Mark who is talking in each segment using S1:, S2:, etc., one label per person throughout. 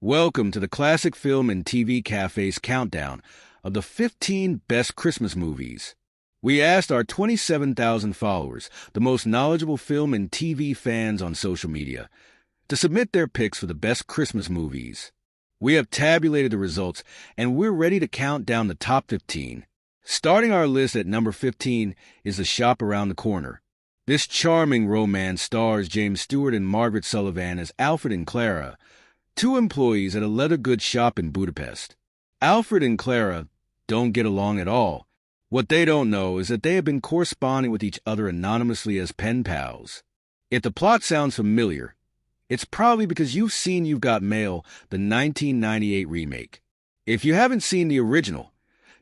S1: Welcome to the Classic Film and TV Cafe's countdown of the 15 best Christmas movies. We asked our 27,000 followers, the most knowledgeable film and TV fans on social media, to submit their picks for the best Christmas movies. We have tabulated the results, and we're ready to count down the top 15. Starting our list at number 15 is The Shop Around the Corner. This charming romance stars James Stewart and Margaret Sullivan as Alfred and Clara, two employees at a leather goods shop in Budapest. Alfred and Clara don't get along at all. What they don't know is that they have been corresponding with each other anonymously as pen pals. If the plot sounds familiar, it's probably because you've seen You've Got Mail, the 1998 remake. If you haven't seen the original,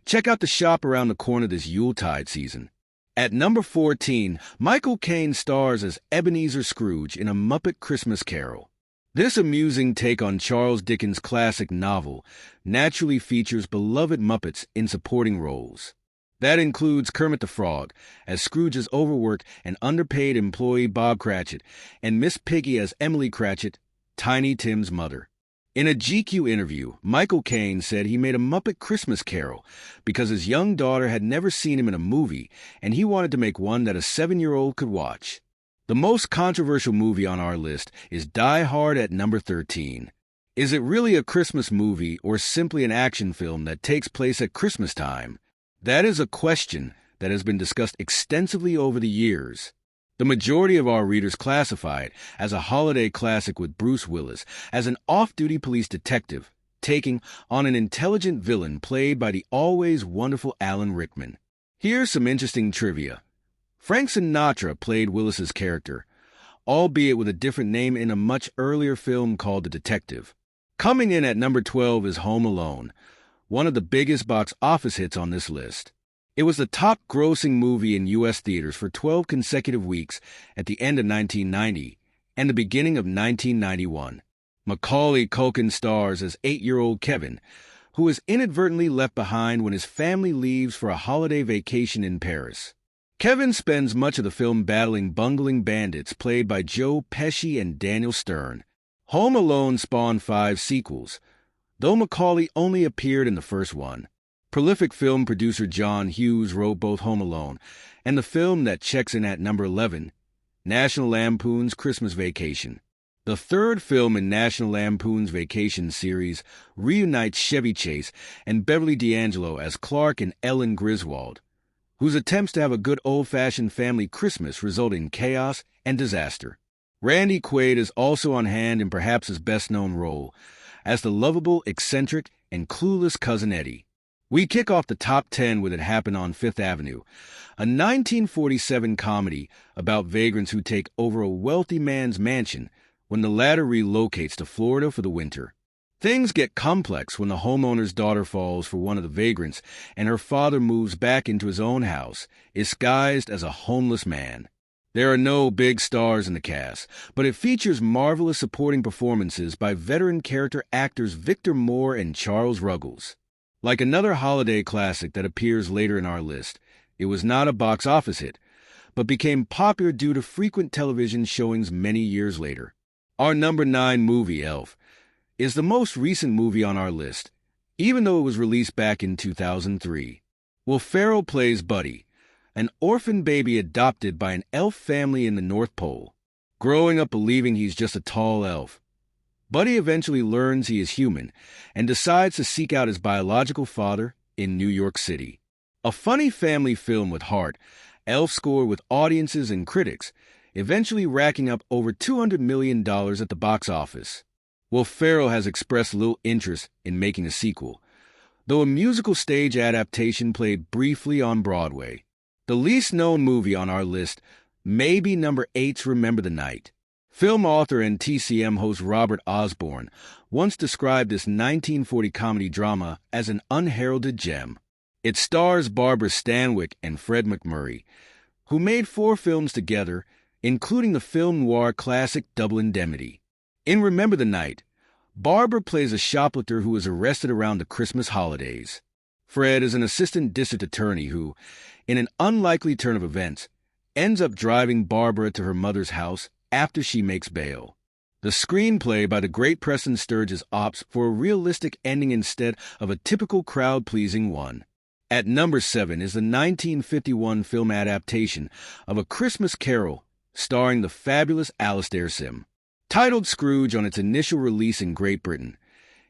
S1: check out The Shop Around the Corner this Yuletide season. At number 14, Michael Caine stars as Ebenezer Scrooge in A Muppet Christmas Carol. This amusing take on Charles Dickens' classic novel naturally features beloved Muppets in supporting roles. That includes Kermit the Frog as Scrooge's overworked and underpaid employee Bob Cratchit, and Miss Piggy as Emily Cratchit, Tiny Tim's mother. In a GQ interview, Michael Caine said he made A Muppet Christmas Carol because his young daughter had never seen him in a movie, and he wanted to make one that a 7-year-old could watch. The most controversial movie on our list is Die Hard at number 13. Is it really a Christmas movie or simply an action film that takes place at Christmas time? That is a question that has been discussed extensively over the years. The majority of our readers classify it as a holiday classic with Bruce Willis as an off-duty police detective taking on an intelligent villain played by the always wonderful Alan Rickman. Here's some interesting trivia. Frank Sinatra played Willis's character, albeit with a different name in a much earlier film called The Detective. Coming in at number 12 is Home Alone, one of the biggest box office hits on this list. It was the top-grossing movie in U.S. theaters for 12 consecutive weeks at the end of 1990 and the beginning of 1991. Macaulay Culkin stars as 8-year-old Kevin, who is inadvertently left behind when his family leaves for a holiday vacation in Paris. Kevin spends much of the film battling bungling bandits played by Joe Pesci and Daniel Stern. Home Alone spawned 5 sequels, though Macaulay only appeared in the first one. Prolific film producer John Hughes wrote both Home Alone and the film that checks in at number 11, National Lampoon's Christmas Vacation. The third film in National Lampoon's Vacation series reunites Chevy Chase and Beverly D'Angelo as Clark and Ellen Griswold, whose attempts to have a good old-fashioned family Christmas result in chaos and disaster. Randy Quaid is also on hand in perhaps his best-known role as the lovable, eccentric, and clueless Cousin Eddie. We kick off the top 10 with It Happened on Fifth Avenue, a 1947 comedy about vagrants who take over a wealthy man's mansion when the latter relocates to Florida for the winter. Things get complex when the homeowner's daughter falls for one of the vagrants and her father moves back into his own house, disguised as a homeless man. There are no big stars in the cast, but it features marvelous supporting performances by veteran character actors Victor Moore and Charles Ruggles. Like another holiday classic that appears later in our list, it was not a box office hit, but became popular due to frequent television showings many years later. Our number 9 movie, Elf, is the most recent movie on our list, even though it was released back in 2003. Will Ferrell plays Buddy, an orphan baby adopted by an elf family in the North Pole. Growing up believing he's just a tall elf, Buddy eventually learns he is human and decides to seek out his biological father in New York City. A funny family film with heart, Elf scored with audiences and critics, eventually racking up over $200 million at the box office. Will Ferrell has expressed little interest in making a sequel, though a musical stage adaptation played briefly on Broadway. The least known movie on our list may be number 8's Remember the Night. Film author and TCM host Robert Osborne once described this 1940 comedy drama as an unheralded gem. It stars Barbara Stanwyck and Fred MacMurray, who made 4 films together, including the film noir classic Double Indemnity. In Remember the Night, Barbara plays a shoplifter who is arrested around the Christmas holidays. Fred is an assistant district attorney who, in an unlikely turn of events, ends up driving Barbara to her mother's house after she makes bail. The screenplay by the great Preston Sturges opts for a realistic ending instead of a typical crowd-pleasing one. At number 7 is the 1951 film adaptation of A Christmas Carol starring the fabulous Alastair Sim. Titled Scrooge on its initial release in Great Britain,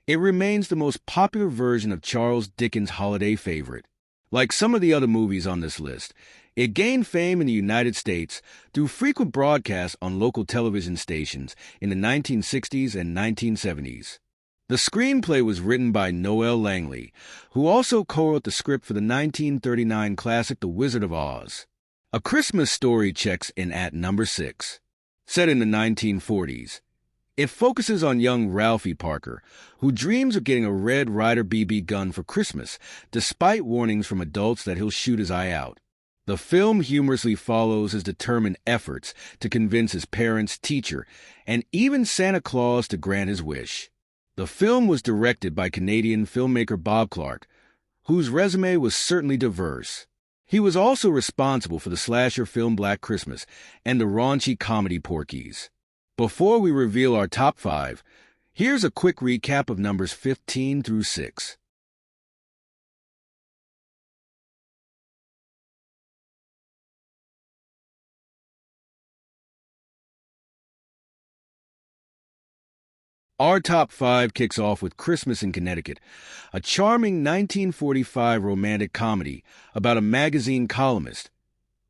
S1: it remains the most popular version of Charles Dickens' holiday favorite. Like some of the other movies on this list, it gained fame in the United States through frequent broadcasts on local television stations in the 1960s and 1970s. The screenplay was written by Noel Langley, who also co-wrote the script for the 1939 classic The Wizard of Oz. A Christmas Story checks in at number 6. Set in the 1940s, it focuses on young Ralphie Parker, who dreams of getting a Red Ryder BB gun for Christmas, despite warnings from adults that he'll shoot his eye out. The film humorously follows his determined efforts to convince his parents, teacher, and even Santa Claus to grant his wish. The film was directed by Canadian filmmaker Bob Clark, whose resume was certainly diverse. He was also responsible for the slasher film Black Christmas and the raunchy comedy Porky's. Before we reveal our top 5, here's a quick recap of numbers 15 through 6. Our top 5 kicks off with Christmas in Connecticut, a charming 1945 romantic comedy about a magazine columnist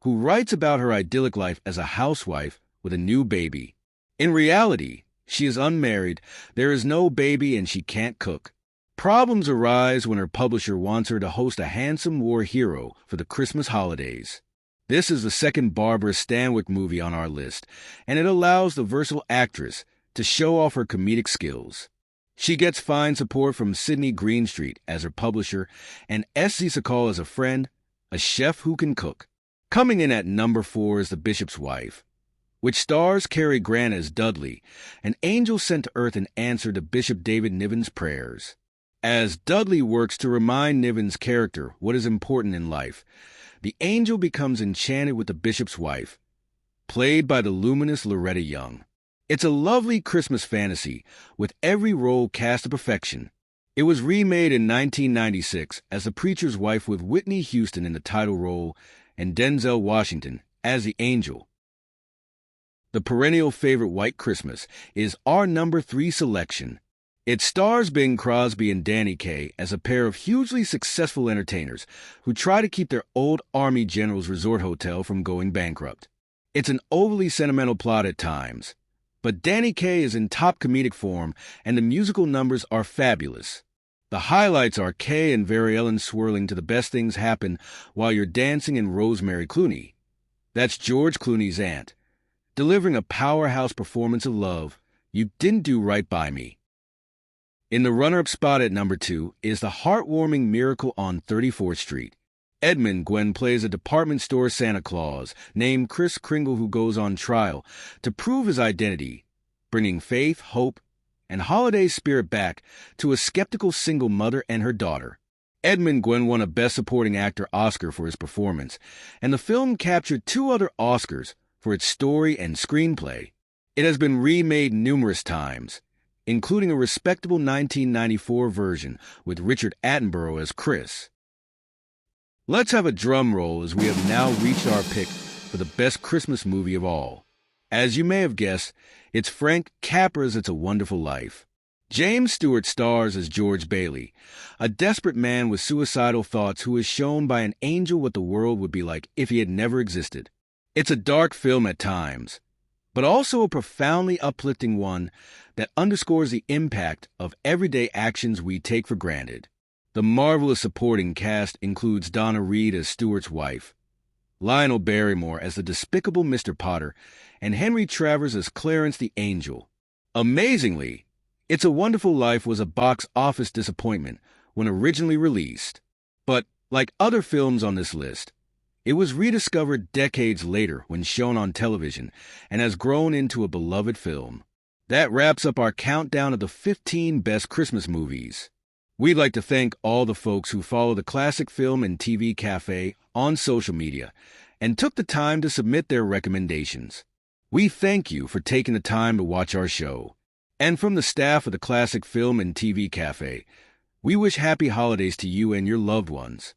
S1: who writes about her idyllic life as a housewife with a new baby. In reality, she is unmarried, there is no baby, and she can't cook. Problems arise when her publisher wants her to host a handsome war hero for the Christmas holidays. This is the second Barbara Stanwyck movie on our list, and it allows the versatile actress to show off her comedic skills. She gets fine support from Sidney Greenstreet as her publisher and S.Z. Sakal as a friend, a chef who can cook. Coming in at number 4 is The Bishop's Wife, which stars Cary Grant as Dudley, an angel sent to Earth in answer to Bishop David Niven's prayers. As Dudley works to remind Niven's character what is important in life, the angel becomes enchanted with the bishop's wife, played by the luminous Loretta Young. It's a lovely Christmas fantasy, with every role cast to perfection. It was remade in 1996 as The Preacher's Wife with Whitney Houston in the title role and Denzel Washington as the angel. The perennial favorite White Christmas is our number 3 selection. It stars Bing Crosby and Danny Kaye as a pair of hugely successful entertainers who try to keep their old Army general's resort hotel from going bankrupt. It's an overly sentimental plot at times, but Danny Kaye is in top comedic form, and the musical numbers are fabulous. The highlights are Kaye and Very Ellen swirling to The Best Things Happen While You're Dancing and Rosemary Clooney. That's George Clooney's aunt, delivering a powerhouse performance of love, You Didn't Do Right By Me. In the runner-up spot at number 2 is the heartwarming Miracle on 34th Street. Edmund Gwenn plays a department store Santa Claus named Kris Kringle who goes on trial to prove his identity, bringing faith, hope, and holiday spirit back to a skeptical single mother and her daughter. Edmund Gwenn won a Best Supporting Actor Oscar for his performance, and the film captured 2 other Oscars for its story and screenplay. It has been remade numerous times, including a respectable 1994 version with Richard Attenborough as Chris. Let's have a drum roll as we have now reached our pick for the best Christmas movie of all. As you may have guessed, it's Frank Capra's It's a Wonderful Life. James Stewart stars as George Bailey, a desperate man with suicidal thoughts who is shown by an angel what the world would be like if he had never existed. It's a dark film at times, but also a profoundly uplifting one that underscores the impact of everyday actions we take for granted. The marvelous supporting cast includes Donna Reed as Stewart's wife, Lionel Barrymore as the despicable Mr. Potter, and Henry Travers as Clarence the Angel. Amazingly, It's a Wonderful Life was a box office disappointment when originally released. But, like other films on this list, it was rediscovered decades later when shown on television and has grown into a beloved film. That wraps up our countdown of the 15 best Christmas movies. We'd like to thank all the folks who follow the Classic Film and TV Cafe on social media and took the time to submit their recommendations. We thank you for taking the time to watch our show. And from the staff of the Classic Film and TV Cafe, we wish happy holidays to you and your loved ones.